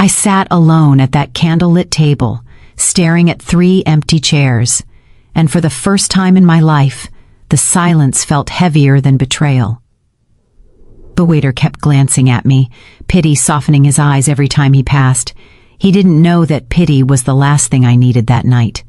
I sat alone at that candlelit table, staring at 3 empty chairs, and for the first time in my life, the silence felt heavier than betrayal. The waiter kept glancing at me, pity softening his eyes every time he passed. He didn't know that pity was the last thing I needed that night,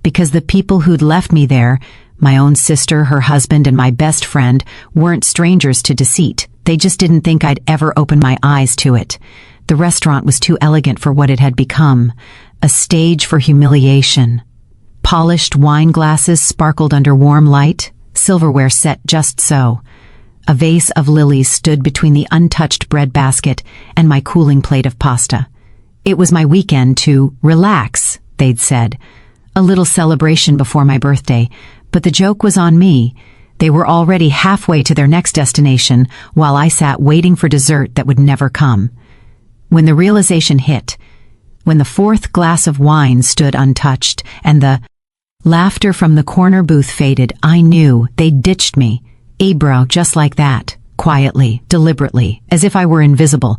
because the people who'd left me there, my own sister, her husband, and my best friend, weren't strangers to deceit. They just didn't think I'd ever open my eyes to it. The restaurant was too elegant for what it had become, a stage for humiliation. Polished wine glasses sparkled under warm light, silverware set just so. A vase of lilies stood between the untouched bread basket and my cooling plate of pasta. It was my weekend to relax, they'd said. A little celebration before my birthday, but the joke was on me. They were already halfway to their next destination while I sat waiting for dessert that would never come. When the realization hit, when the 4th glass of wine stood untouched and the laughter from the corner booth faded, I knew they'd ditched me. Ebro, just like that, quietly, deliberately, as if I were invisible.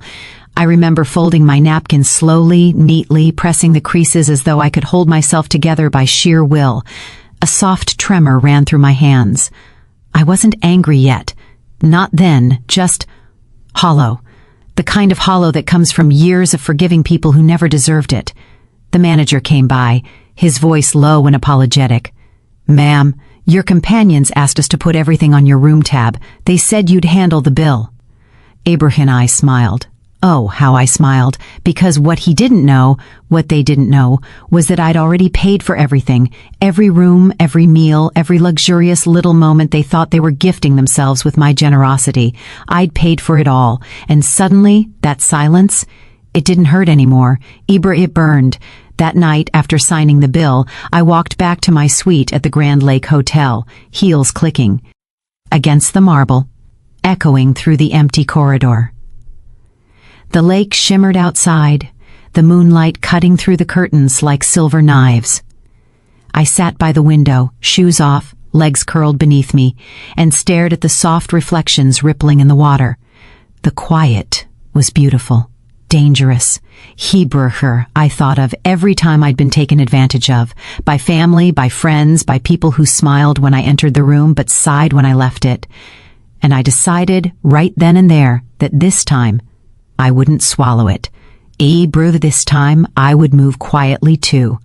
I remember folding my napkins slowly, neatly, pressing the creases as though I could hold myself together by sheer will. A soft tremor ran through my hands. I wasn't angry yet. Not then, just hollow. The kind of hollow that comes from years of forgiving people who never deserved it. The manager came by, his voice low and apologetic. "Ma'am, your companions asked us to put everything on your room tab. They said you'd handle the bill." Abraham and I smiled. Oh, how I smiled, because what they didn't know, was that I'd already paid for everything, every room, every meal, every luxurious little moment they thought they were gifting themselves with my generosity. I'd paid for it all, and suddenly, that silence, it didn't hurt anymore. It burned. That night, after signing the bill, I walked back to my suite at the Grand Lake Hotel, heels clicking against the marble, echoing through the empty corridor. The lake shimmered outside, the moonlight cutting through the curtains like silver knives. I sat by the window, shoes off, legs curled beneath me, and stared at the soft reflections rippling in the water. The quiet was beautiful, dangerous. Hebrewer, I thought of every time I'd been taken advantage of, by family, by friends, by people who smiled when I entered the room but sighed when I left it. And I decided right then and there that this time I wouldn't swallow it. This time I would move quietly too.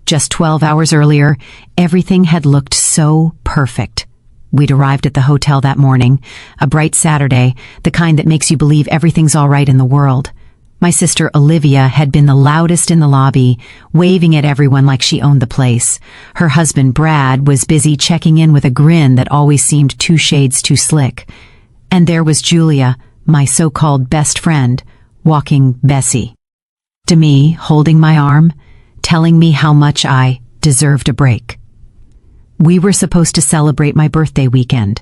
Just 12 hours earlier, everything had looked so perfect. We'd arrived at the hotel that morning, a bright Saturday, the kind that makes you believe everything's all right in the world. My sister Olivia had been the loudest in the lobby, waving at everyone like she owned the place. Her husband Brad was busy checking in with a grin that always seemed 2 shades too slick. And there was Julia, my so-called best friend, walking Bessie to me, holding my arm, telling me how much I deserved a break. We were supposed to celebrate my birthday weekend.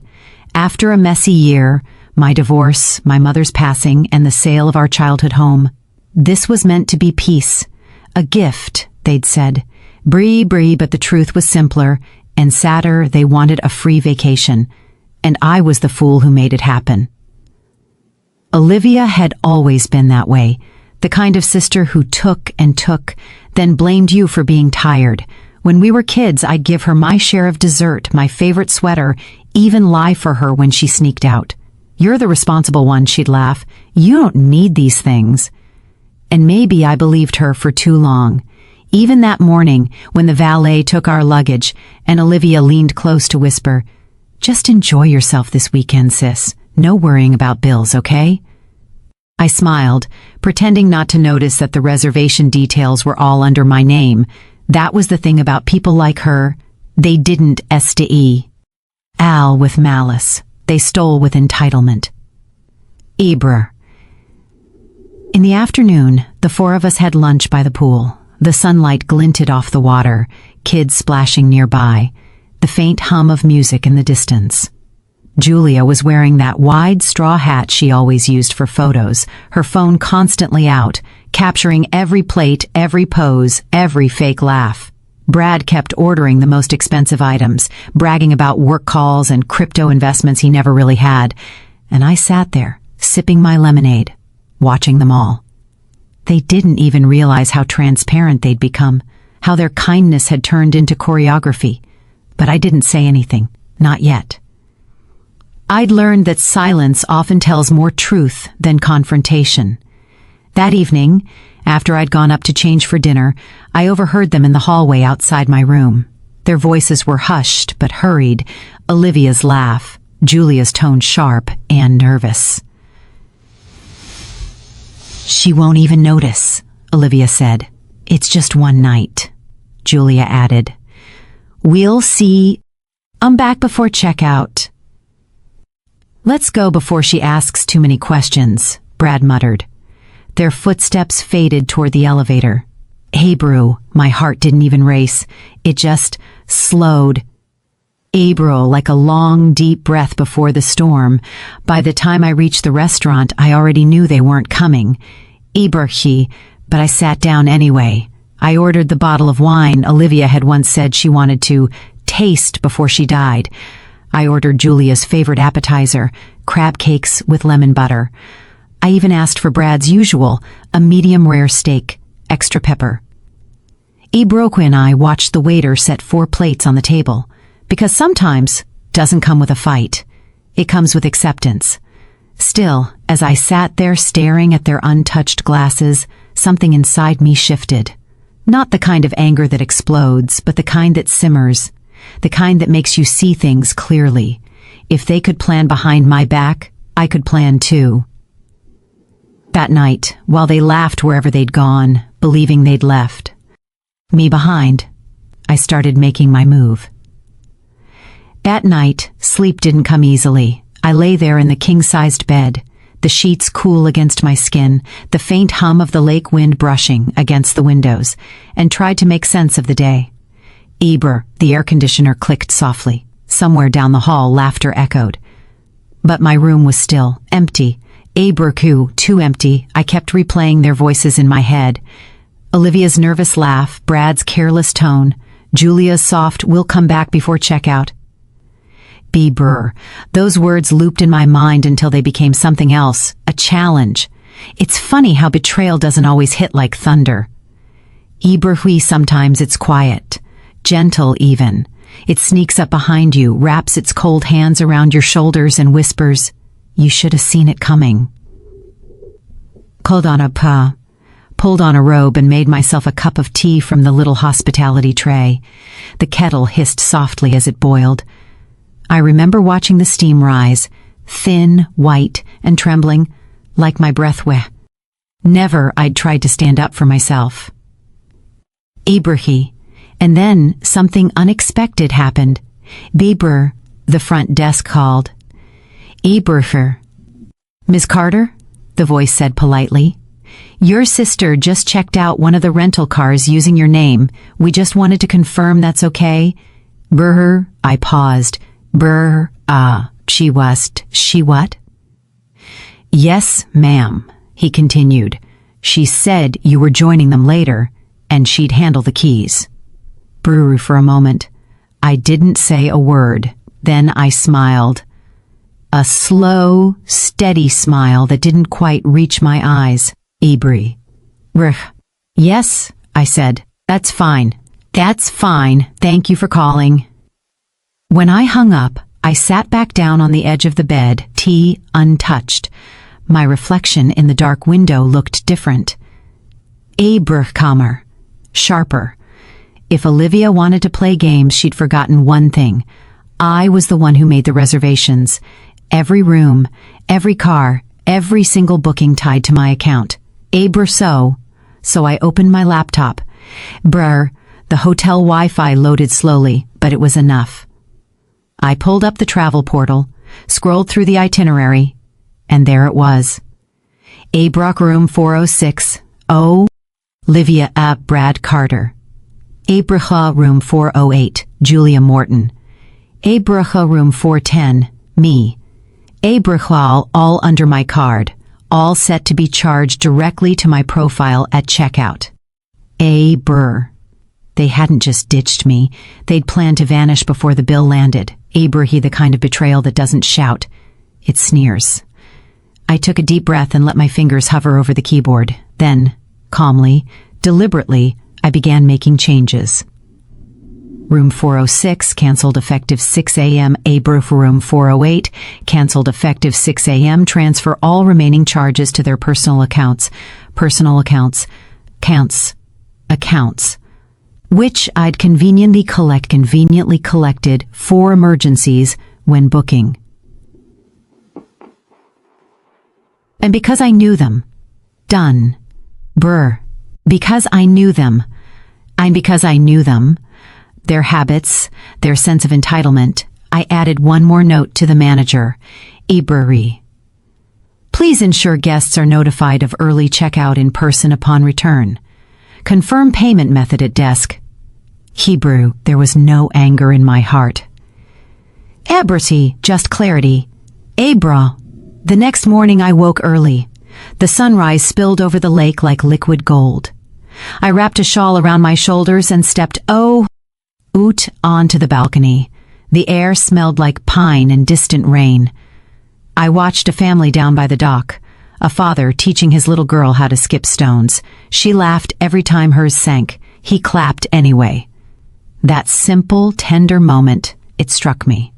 After a messy year, my divorce, my mother's passing, and the sale of our childhood home, this was meant to be peace, a gift, they'd said. Bree, but the truth was simpler and sadder. They wanted a free vacation, and I was the fool who made it happen. Olivia had always been that way, the kind of sister who took and took, then blamed you for being tired. When we were kids, I'd give her my share of dessert, my favorite sweater, even lie for her when she sneaked out. "You're the responsible one," she'd laugh. "You don't need these things." And maybe I believed her for too long. Even that morning, when the valet took our luggage, and Olivia leaned close to whisper, "Just enjoy yourself this weekend, sis. No worrying about bills, okay?" I smiled, pretending not to notice that the reservation details were all under my name. That was the thing about people like her. They didn't ste al with malice. They stole with entitlement. Ibra. In the afternoon, the 4 of us had lunch by the pool. The sunlight glinted off the water, kids splashing nearby, the faint hum of music in the distance. Julia was wearing that wide straw hat she always used for photos, her phone constantly out, capturing every plate, every pose, every fake laugh. Brad kept ordering the most expensive items, bragging about work calls and crypto investments he never really had, and I sat there, sipping my lemonade, watching them all. They didn't even realize how transparent they'd become, how their kindness had turned into choreography. But I didn't say anything, not yet. I'd learned that silence often tells more truth than confrontation. That evening, after I'd gone up to change for dinner, I overheard them in the hallway outside my room. Their voices were hushed but hurried, Olivia's laugh, Julia's tone sharp and nervous. "She won't even notice," Olivia said. "It's just one night," Julia added. "We'll see. I'm back before checkout." "Let's go before she asks too many questions," Brad muttered. Their footsteps faded toward the elevator. Abru, my heart didn't even race. It just slowed. Abru, like a long, deep breath before the storm. By the time I reached the restaurant, I already knew they weren't coming. Iberchi, but I sat down anyway. I ordered the bottle of wine Olivia had once said she wanted to taste before she died. I ordered Julia's favorite appetizer, crab cakes with lemon butter. I even asked for Brad's usual, a medium-rare steak, extra pepper. Ibroku and I watched the waiter set 4 plates on the table, because sometimes doesn't come with a fight. It comes with acceptance. Still, as I sat there staring at their untouched glasses, something inside me shifted. Not the kind of anger that explodes, but the kind that simmers, the kind that makes you see things clearly. If they could plan behind my back, I could plan too. That night, while they laughed wherever they'd gone, believing they'd left me behind, I started making my move. That night, sleep didn't come easily. I lay there in the king-sized bed, the sheets cool against my skin, the faint hum of the lake wind brushing against the windows, and tried to make sense of the day. Eber, the air conditioner, clicked softly. Somewhere down the hall, laughter echoed. But my room was still, empty. Aberku, too empty. I kept replaying their voices in my head. Olivia's nervous laugh, Brad's careless tone, Julia's soft, "We'll come back before checkout." Bieber. Those words looped in my mind until they became something else, a challenge. It's funny how betrayal doesn't always hit like thunder. Iberhui, sometimes it's quiet, gentle even. It sneaks up behind you, wraps its cold hands around your shoulders and whispers, "You should have seen it coming." Pulled on a robe and made myself a cup of tea from the little hospitality tray. The kettle hissed softly as it boiled. I remember watching the steam rise, thin, white, and trembling, like my breath Never I'd tried to stand up for myself. Iberhi. And then something unexpected happened. Bieber, the front desk called. Iberher. "Miss Carter?" the voice said politely. "Your sister just checked out one of the rental cars using your name. We just wanted to confirm that's okay." Brr, I paused. Brr, she what? "Yes, ma'am," he continued. "She said you were joining them later, and she'd handle the keys." Brr for a moment. I didn't say a word. Then I smiled. A slow, steady smile that didn't quite reach my eyes. Ibri. Brr. "Yes," I said. "That's fine. That's fine. Thank you for calling." When I hung up, I sat back down on the edge of the bed, tea untouched. My reflection in the dark window looked different. Aberkammer. Sharper. If Olivia wanted to play games, she'd forgotten one thing. I was the one who made the reservations. Every room, every car, every single booking tied to my account. So I opened my laptop. Brr, the hotel Wi-Fi loaded slowly, but it was enough. I pulled up the travel portal, scrolled through the itinerary, and there it was. Abrock room 406. Oh, Livia Brad Carter. Abraha room 408, Julia Morton. Abraha room 410, me. Abraha all under my card, all set to be charged directly to my profile at checkout. Brr. They hadn't just ditched me, they'd planned to vanish before the bill landed. Abrahi, the kind of betrayal that doesn't shout, it sneers. I took a deep breath and let my fingers hover over the keyboard. Then, Calmly, deliberately, I began making changes. Room 406, canceled effective 6 a.m. April for room 408, canceled effective 6 a.m. Transfer all remaining charges to their personal accounts. Personal accounts. Accounts. Which I'd conveniently collected for emergencies when booking. And because I knew them. Done. Because I knew them. Because I knew them. Their habits, their sense of entitlement, I added one more note to the manager. Ibri. Please ensure guests are notified of early checkout in person upon return. Confirm payment method at desk. Hebrew, there was no anger in my heart. Abrati, just clarity. Abra. The next morning I woke early. The sunrise spilled over the lake like liquid gold. I wrapped a shawl around my shoulders and stepped onto the balcony. The air smelled like pine and distant rain. I watched a family down by the dock, a father teaching his little girl how to skip stones. She laughed every time hers sank. He clapped anyway. That simple, tender moment, it struck me.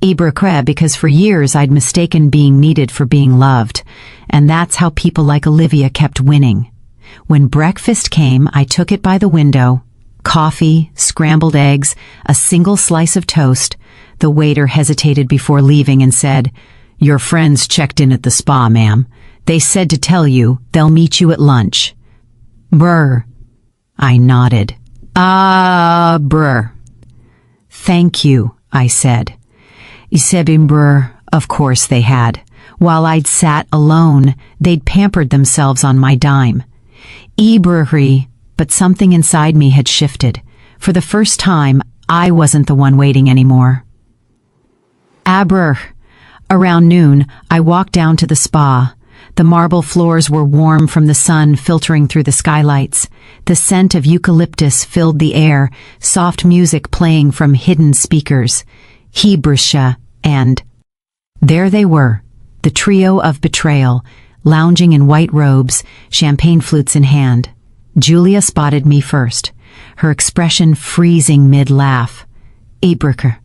Ibrakre, because for years I'd mistaken being needed for being loved, and that's how people like Olivia kept winning. When breakfast came, I took it by the window. Coffee, scrambled eggs, a single slice of toast. The waiter hesitated before leaving and said, "Your friends checked in at the spa, ma'am. They said to tell you they'll meet you at lunch." Brr. I nodded. Brr. Thank you, I said. Isebim brr. Of course they had. While I'd sat alone, they'd pampered themselves on my dime. Ibrahri. But something inside me had shifted. For the first time, I wasn't the one waiting anymore. Around noon, I walked down to the spa. The marble floors were warm from the sun filtering through the skylights. The scent of eucalyptus filled the air, soft music playing from hidden speakers. Hebrisha and... There they were, the trio of betrayal, lounging in white robes, champagne flutes in hand. Julia spotted me first, her expression freezing mid-laugh. Ibriker.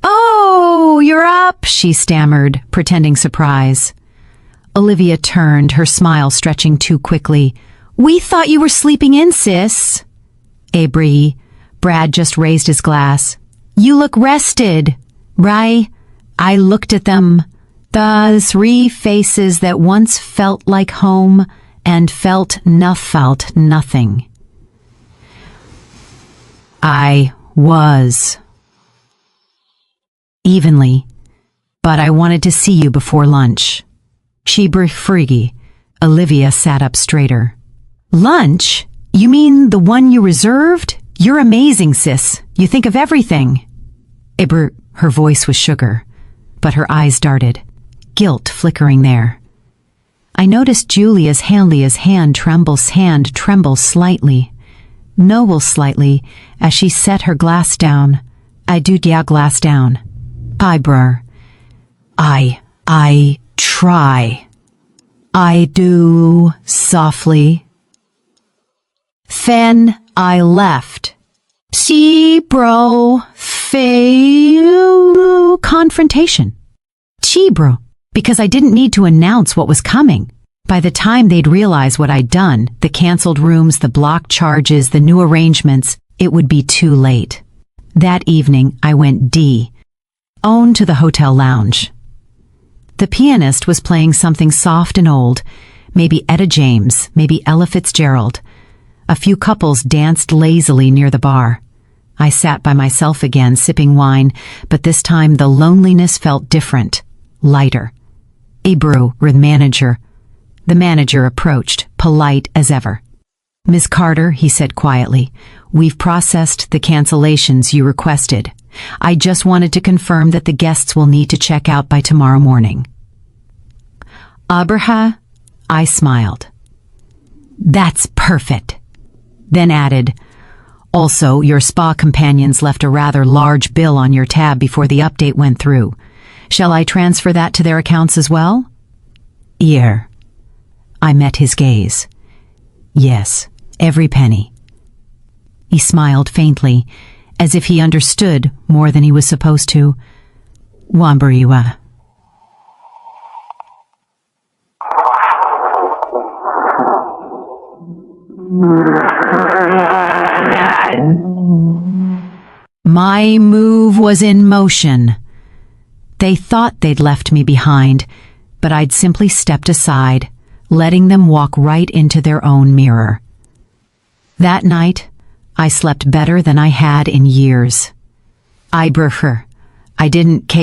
"Oh, you're up," she stammered, pretending surprise. Olivia turned, her smile stretching too quickly. "We thought you were sleeping in, sis." Abri. Brad just raised his glass. "You look rested." Right? I looked at them. The three faces that once felt like home and felt nothing. I was. Evenly. But I wanted to see you before lunch. Chibri Frigi. Olivia sat up straighter. Lunch? You mean the one you reserved? You're amazing, sis. You think of everything. Her voice was sugar, but her eyes darted, guilt flickering there. I noticed Julia's hand tremble slightly, noble slightly, as she set her glass down. I do glass down. Hi, brr. I try. I do softly. Then I left. See, bro, fail confrontation. Bro, because I didn't need to announce what was coming. By the time they'd realize what I'd done, the canceled rooms, the blocked charges, the new arrangements, it would be too late. That evening, I went on to the hotel lounge. The pianist was playing something soft and old, maybe Etta James, maybe Ella Fitzgerald. A few couples danced lazily near the bar. I sat by myself again, sipping wine, but this time the loneliness felt different, lighter. Ibru, the manager. The manager approached, polite as ever. "Ms. Carter," he said quietly, "we've processed the cancellations you requested. I just wanted to confirm that the guests will need to check out by tomorrow morning." Abraha, I smiled. "That's perfect." Then added, "Also, your spa companions left a rather large bill on your tab before the update went through. Shall I transfer that to their accounts as well?" "Here." I met his gaze. Yes, every penny. He smiled faintly, as if he understood more than he was supposed to. Wambariwa. My move was in motion. They thought they'd left me behind, but I'd simply stepped aside, letting them walk right into their own mirror. That night, I slept better than I had in years. I didn't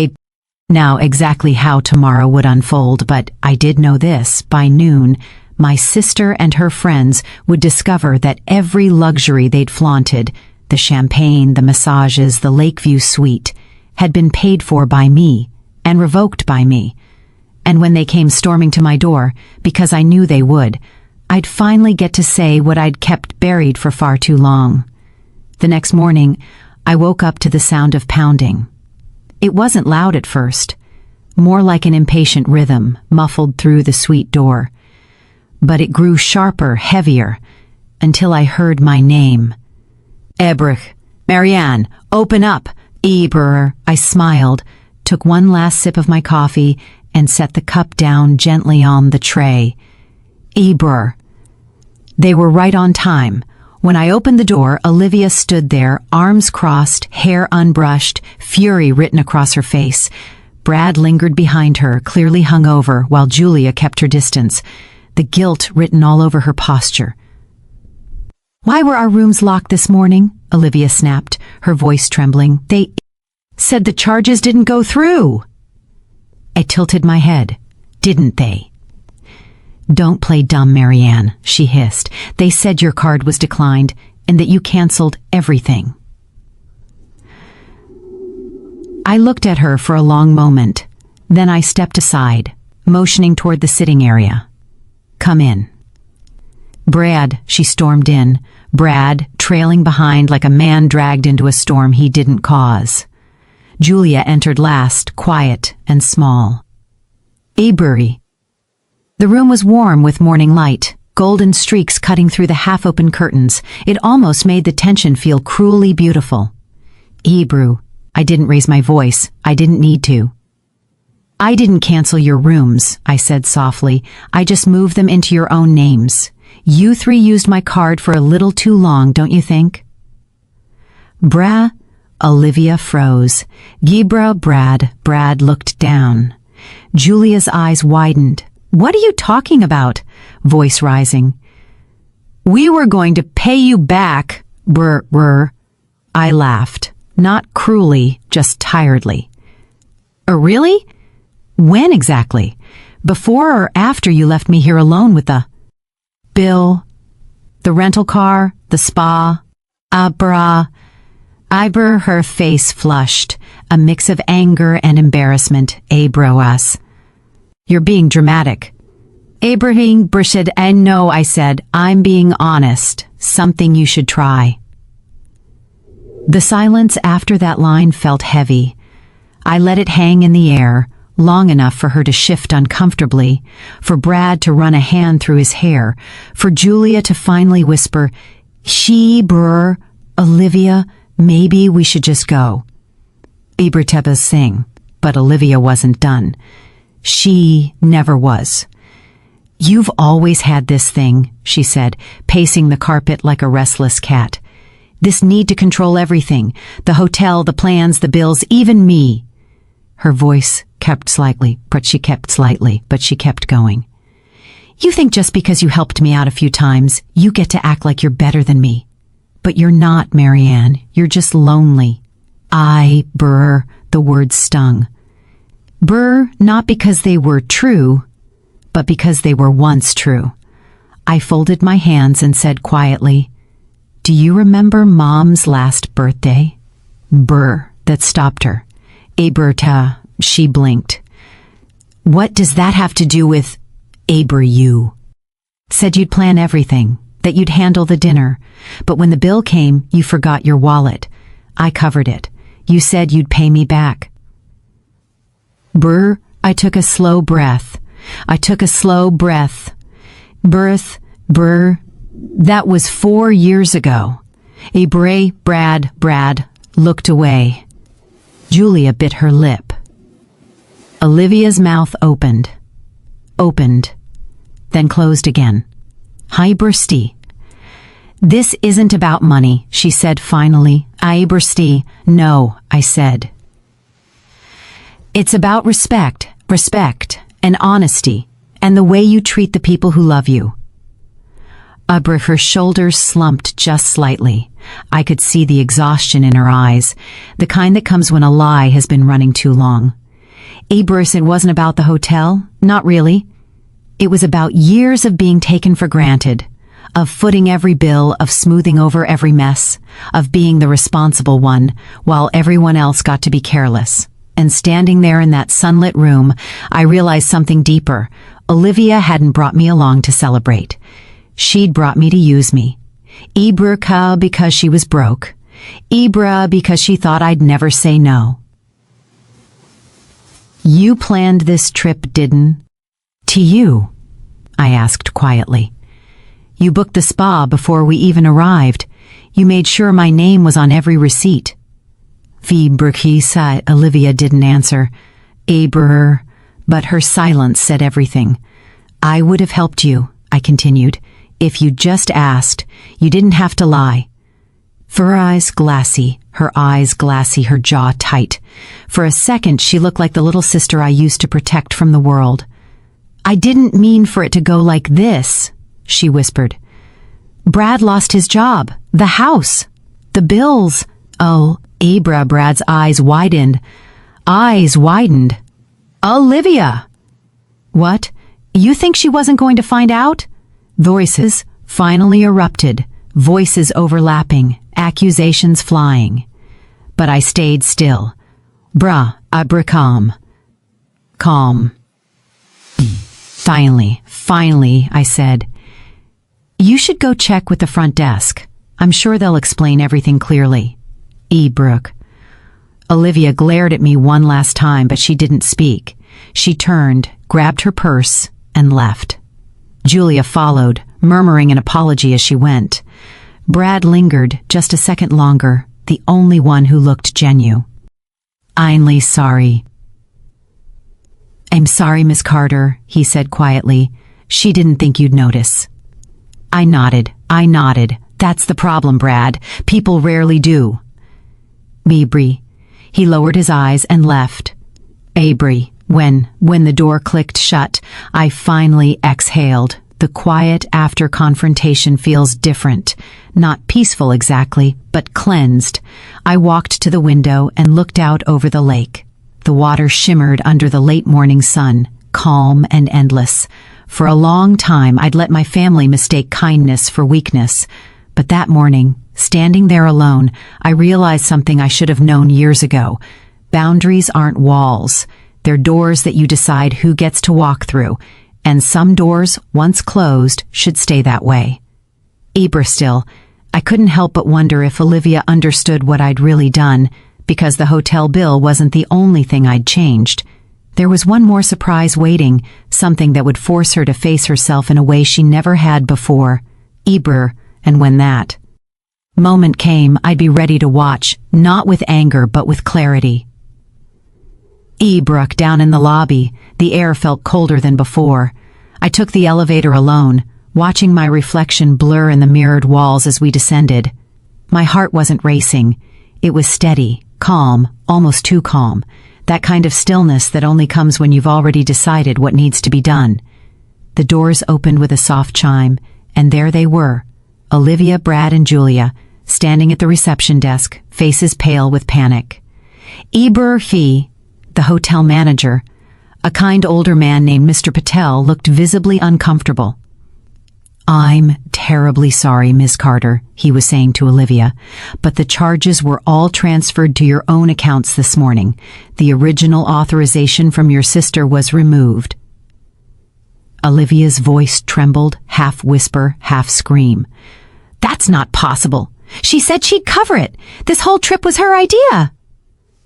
know exactly how tomorrow would unfold, but I did know this: by noon, my sister and her friends would discover that every luxury they'd flaunted, the champagne, the massages, the Lakeview suite, had been paid for by me and revoked by me. And when they came storming to my door, because I knew they would, I'd finally get to say what I'd kept buried for far too long. The next morning, I woke up to the sound of pounding. It wasn't loud at first, more like an impatient rhythm muffled through the suite door. But it grew sharper, heavier, until I heard my name. Ebrich, Marianne, open up, Eber. I smiled, took one last sip of my coffee, and set the cup down gently on the tray. Eber. They were right on time. When I opened the door, Olivia stood there, arms crossed, hair unbrushed, fury written across her face. Brad lingered behind her, clearly hungover, while Julia kept her distance, the guilt written all over her posture. Why were our rooms locked this morning? Olivia snapped, her voice trembling. They said the charges didn't go through. I tilted my head. Didn't they? Don't play dumb, Marianne, she hissed. They said your card was declined and that you canceled everything. I looked at her for a long moment. Then I stepped aside, motioning toward the sitting area. Come in. Brad, she stormed in, Brad trailing behind like a man dragged into a storm he didn't cause. Julia entered last, quiet and small. Avery. The room was warm with morning light, golden streaks cutting through the half-open curtains. It almost made the tension feel cruelly beautiful. Hebrew. I didn't raise my voice. I didn't need to. I didn't cancel your rooms, I said softly. I just moved them into your own names. You three used my card for a little too long, don't you think? Brah. Olivia froze. Gibra, Brad looked down. Julia's eyes widened. What are you talking about? Voice rising. We were going to pay you back, brr. I laughed, not cruelly, just tiredly. Really? When exactly? Before or after you left me here alone with the bill, the rental car, the spa? Her face flushed, a mix of anger and embarrassment. Abroas. You're being dramatic. Abraham Brishid, and no, I said, I'm being honest. Something you should try. The silence after that line felt heavy. I let it hang in the air, long enough for her to shift uncomfortably, for Brad to run a hand through his hair, for Julia to finally whisper, Olivia, maybe we should just go. Iberteba sing, but Olivia wasn't done. She never was. You've always had this thing, she said, pacing the carpet like a restless cat. This need to control everything, the hotel, the plans, the bills, even me. Her voice kept slightly, but she kept going. You think just because you helped me out a few times, you get to act like you're better than me. But you're not, Marianne. You're just lonely. The words stung. Not because they were true, but because they were once true. I folded my hands and said quietly, Do you remember Mom's last birthday? That stopped her. Aberta, she blinked. What does that have to do with you? Said you'd plan everything, that you'd handle the dinner, but when the bill came, you forgot your wallet. I covered it. You said you'd pay me back. I took a slow breath. That was 4 years ago. Brad looked away. Julia bit her lip. Olivia's mouth opened, then closed again. Hi, Bursty. This isn't about money, she said finally. Bursty. No, I said. It's about respect and honesty, and the way you treat the people who love you. Her shoulders slumped just slightly. I could see the exhaustion in her eyes, the kind that comes when a lie has been running too long. Bruce, it wasn't about the hotel, not really. It was about years of being taken for granted, of footing every bill, of smoothing over every mess, of being the responsible one, while everyone else got to be careless. And standing there in that sunlit room, I realized something deeper. Olivia hadn't brought me along to celebrate. She'd brought me to use me. Ibra because she was broke. Ibra because she thought I'd never say no. You planned this trip, didn't? To you? I asked quietly. You booked the spa before we even arrived. You made sure my name was on every receipt. Olivia didn't answer. But her silence said everything. I would have helped you, I continued. If you just asked, you didn't have to lie. Her eyes glassy, her jaw tight. For a second, she looked like the little sister I used to protect from the world. I didn't mean for it to go like this, she whispered. Brad lost his job, the house, the bills. Oh, Brad's eyes widened. Olivia! What? You think she wasn't going to find out? Voices finally erupted, voices overlapping, accusations flying. But I stayed still. Calm. Finally, I said, you should go check with the front desk. I'm sure they'll explain everything clearly. Olivia glared at me one last time, but she didn't speak. She turned, grabbed her purse, and left. Julia followed, murmuring an apology as she went. Brad lingered just a second longer, the only one who looked genuine. I'm sorry. I'm sorry, Miss Carter, he said quietly. She didn't think you'd notice. I nodded. That's the problem, Brad. People rarely do. Bri. He lowered his eyes and left. When the door clicked shut, I finally exhaled. The quiet after confrontation feels different. Not peaceful exactly, but cleansed. I walked to the window and looked out over the lake. The water shimmered under the late morning sun, calm and endless. For a long time, I'd let my family mistake kindness for weakness. But that morning, standing there alone, I realized something I should have known years ago. Boundaries aren't walls. They're doors that you decide who gets to walk through. And some doors, once closed, should stay that way. Still, I couldn't help but wonder if Olivia understood what I'd really done, because the hotel bill wasn't the only thing I'd changed. There was one more surprise waiting, something that would force her to face herself in a way she never had before. And when that moment came, I'd be ready to watch, not with anger but with clarity. Down in the lobby, the air felt colder than before. I took the elevator alone, watching my reflection blur in the mirrored walls as we descended. My heart wasn't racing. It was steady, calm, almost too calm. That kind of stillness that only comes when you've already decided what needs to be done. The doors opened with a soft chime, and there they were, Olivia, Brad, and Julia, standing at the reception desk, faces pale with panic. The hotel manager, a kind older man named Mr. Patel, looked visibly uncomfortable. I'm terribly sorry, Miss Carter, he was saying to Olivia, but the charges were all transferred to your own accounts this morning. The original authorization from your sister was removed. Olivia's voice trembled, half whisper, half scream. That's not possible. She said she'd cover it. This whole trip was her idea.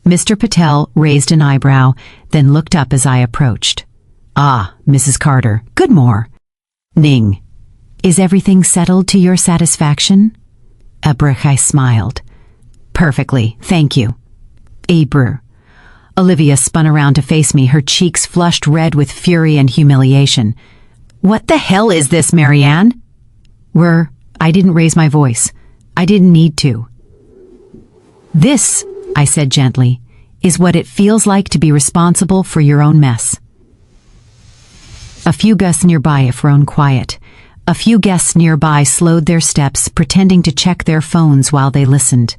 Mr. Patel raised an eyebrow, then looked up as I approached. Mrs. Carter, good morning. Is everything settled to your satisfaction? Abrahai smiled. Perfectly, thank you. Ebru. Olivia spun around to face me, her cheeks flushed red with fury and humiliation. What the hell is this, Marianne? I didn't raise my voice. I didn't need to. This, I said gently, is what it feels like to be responsible for your own mess. A few guests nearby frowned quiet. A few guests nearby slowed their steps, pretending to check their phones while they listened.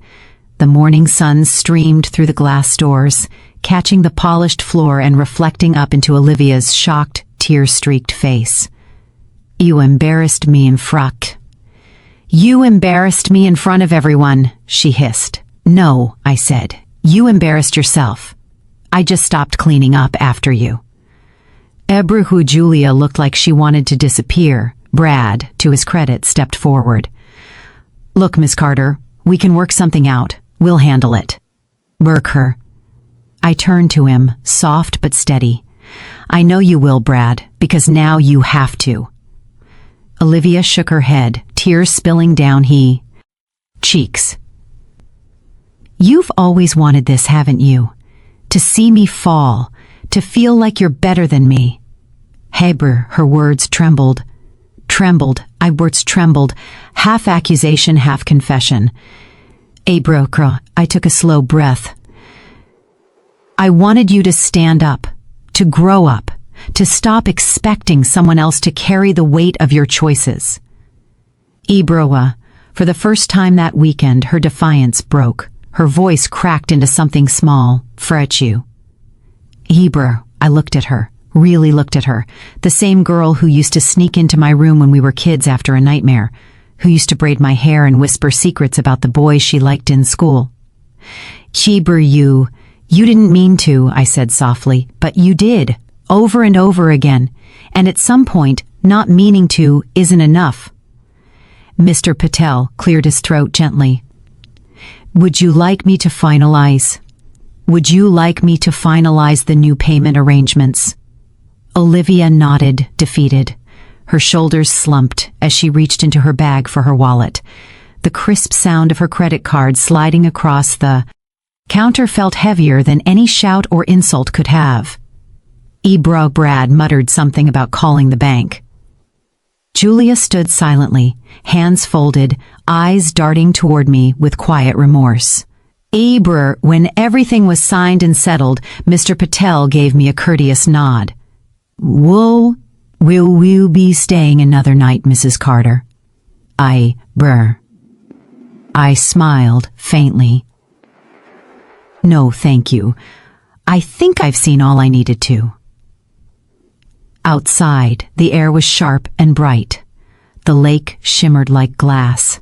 The morning sun streamed through the glass doors, catching the polished floor and reflecting up into Olivia's shocked, tear-streaked face. You embarrassed me in front. You embarrassed me in front of everyone, she hissed. No, I said. You embarrassed yourself. I just stopped cleaning up after you. Ebru Julia looked like she wanted to disappear. Brad, to his credit, stepped forward. Look, Miss Carter, we can work something out. We'll handle it. Work her. I turned to him, soft but steady. I know you will, Brad, because now you have to. Olivia shook her head, tears spilling down her cheeks. You've always wanted this, haven't you? To see me fall, to feel like you're better than me. Hebrew, her words trembled, half accusation, half confession. Abrokra, I took a slow breath. I wanted you to stand up, to grow up, to stop expecting someone else to carry the weight of your choices. Ebroa, for the first time that weekend, her defiance broke. Her voice cracked into something small. Frechu. Hebrew, I looked at her. Really looked at her, the same girl who used to sneak into my room when we were kids after a nightmare, who used to braid my hair and whisper secrets about the boys she liked in school. Hebrew, you didn't mean to, I said softly, but you did, over and over again, and at some point, not meaning to isn't enough. Mr. Patel cleared his throat gently. Would you like me to finalize the new payment arrangements? Olivia nodded, defeated. Her shoulders slumped as she reached into her bag for her wallet. The crisp sound of her credit card sliding across the counter felt heavier than any shout or insult could have. Brad muttered something about calling the bank. Julia stood silently, hands folded, eyes darting toward me with quiet remorse. When everything was signed and settled, Mr. Patel gave me a courteous nod. Will you be staying another night, Mrs. Carter? I smiled faintly. No, thank you. I think I've seen all I needed to. Outside, the air was sharp and bright. The lake shimmered like glass.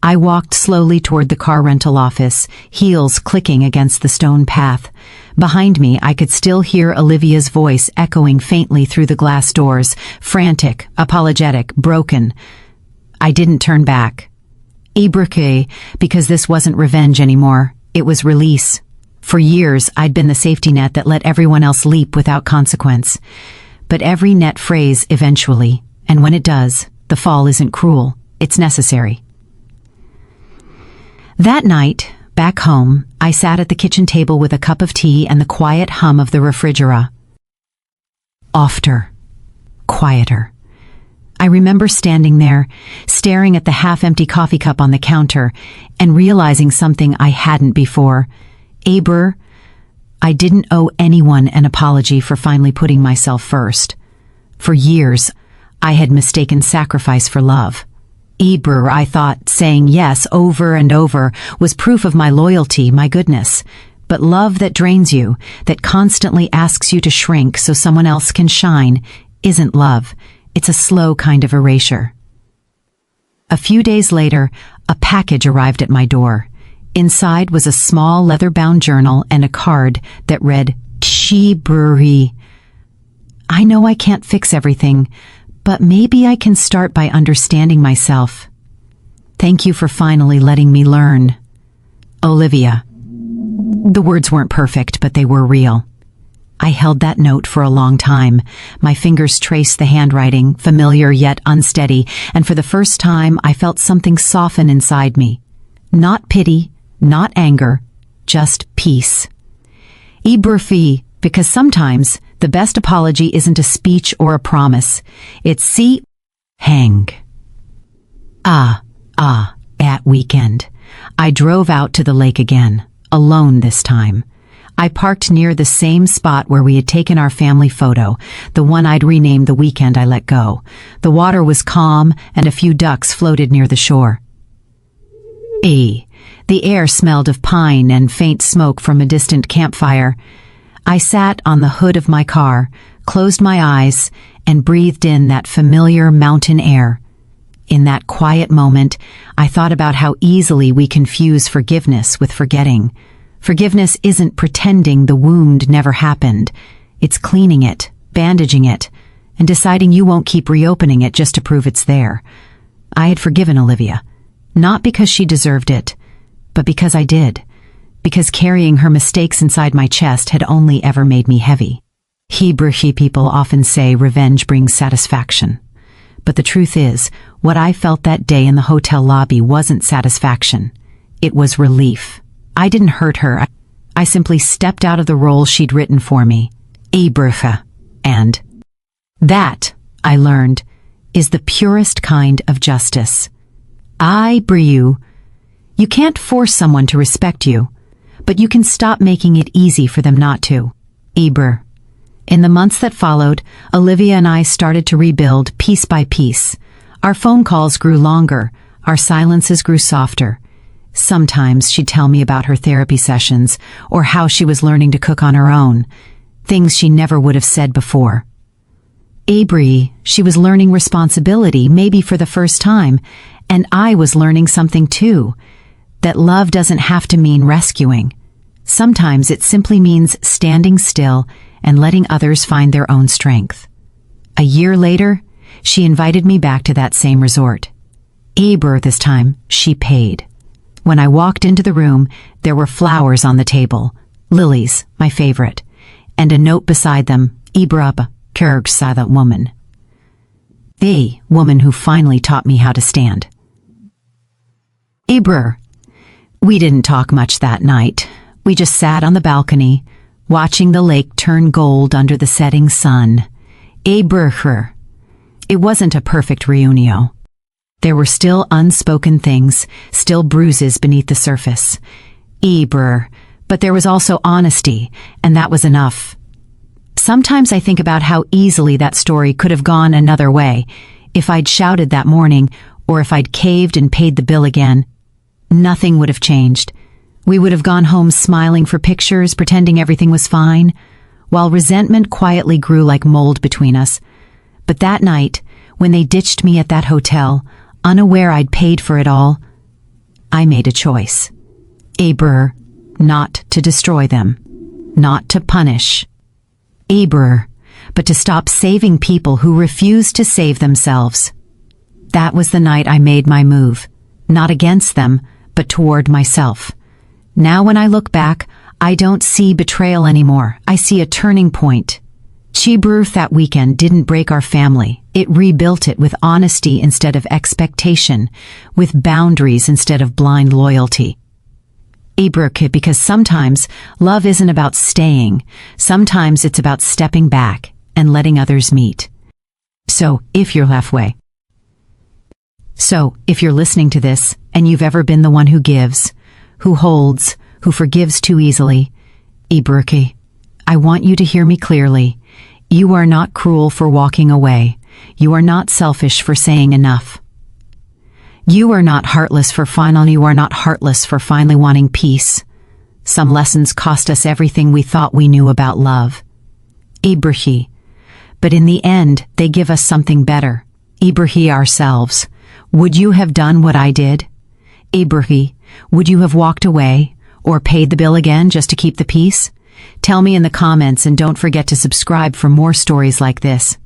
I walked slowly toward the car rental office, heels clicking against the stone path. Behind me, I could still hear Olivia's voice echoing faintly through the glass doors, frantic, apologetic, broken. I didn't turn back. Because this wasn't revenge anymore. It was release. For years, I'd been the safety net that let everyone else leap without consequence. But every net frays eventually, and when it does, the fall isn't cruel. It's necessary. That night, back home, I sat at the kitchen table with a cup of tea and the quiet hum of the refrigerator. Ofter. Quieter. I remember standing there, staring at the half-empty coffee cup on the counter, and realizing something I hadn't before. I didn't owe anyone an apology for finally putting myself first. For years, I had mistaken sacrifice for love. I thought saying yes over and over was proof of my loyalty, my goodness. But love that drains you, that constantly asks you to shrink so someone else can shine, isn't love. It's a slow kind of erasure. A few days later, a package arrived at my door. Inside was a small leather-bound journal and a card that read, Chiburi. I know I can't fix everything, but maybe I can start by understanding myself. Thank you for finally letting me learn. Olivia. The words weren't perfect, but they were real. I held that note for a long time. My fingers traced the handwriting, familiar yet unsteady, and for the first time I felt something soften inside me. Not pity, not anger, just peace. Ibrfi, because sometimes the best apology isn't a speech or a promise. It's hang. At weekend. I drove out to the lake again, alone this time. I parked near the same spot where we had taken our family photo, the one I'd renamed the weekend I let go. The water was calm and a few ducks floated near the shore. The air smelled of pine and faint smoke from a distant campfire. I sat on the hood of my car, closed my eyes, and breathed in that familiar mountain air. In that quiet moment, I thought about how easily we confuse forgiveness with forgetting. Forgiveness isn't pretending the wound never happened. It's cleaning it, bandaging it, and deciding you won't keep reopening it just to prove it's there. I had forgiven Olivia, not because she deserved it, but because I did. Because carrying her mistakes inside my chest had only ever made me heavy. Hebrew people often say revenge brings satisfaction. But the truth is, what I felt that day in the hotel lobby wasn't satisfaction. It was relief. I didn't hurt her. I simply stepped out of the role she'd written for me. And that, I learned, is the purest kind of justice. You can't force someone to respect you, but you can stop making it easy for them not to. In the months that followed, Olivia and I started to rebuild piece by piece. Our phone calls grew longer, our silences grew softer. Sometimes she'd tell me about her therapy sessions or how she was learning to cook on her own, things she never would have said before. She was learning responsibility, maybe for the first time, and I was learning something too, that love doesn't have to mean rescuing. Sometimes it simply means standing still and letting others find their own strength. A year later, she invited me back to that same resort. This time, she paid. When I walked into the room, there were flowers on the table, lilies, my favorite, and a note beside them, that woman. The woman who finally taught me how to stand. We didn't talk much that night. We just sat on the balcony, watching the lake turn gold under the setting sun. It wasn't a perfect reunion. There were still unspoken things, still bruises beneath the surface. But there was also honesty, and that was enough. Sometimes I think about how easily that story could have gone another way. If I'd shouted that morning, or if I'd caved and paid the bill again, nothing would have changed. We would have gone home smiling for pictures, pretending everything was fine, while resentment quietly grew like mold between us. But that night, when they ditched me at that hotel, unaware I'd paid for it all, I made a choice. Not to destroy them, not to punish. But to stop saving people who refuse to save themselves. That was the night I made my move, not against them, but toward myself. Now when I look back, I don't see betrayal anymore. I see a turning point. That weekend didn't break our family. It rebuilt it with honesty instead of expectation, with boundaries instead of blind loyalty. Because sometimes love isn't about staying. Sometimes it's about stepping back and letting others meet. So if you're listening to this and you've ever been the one who gives, who holds, who forgives too easily, I want you to hear me clearly. You are not cruel for walking away. You are not selfish for saying enough. You are not heartless for finally wanting peace. Some lessons cost us everything we thought we knew about love. But in the end, they give us something better. Ourselves. Would you have done what I did? Would you have walked away or paid the bill again just to keep the peace? Tell me in the comments, and don't forget to subscribe for more stories like this.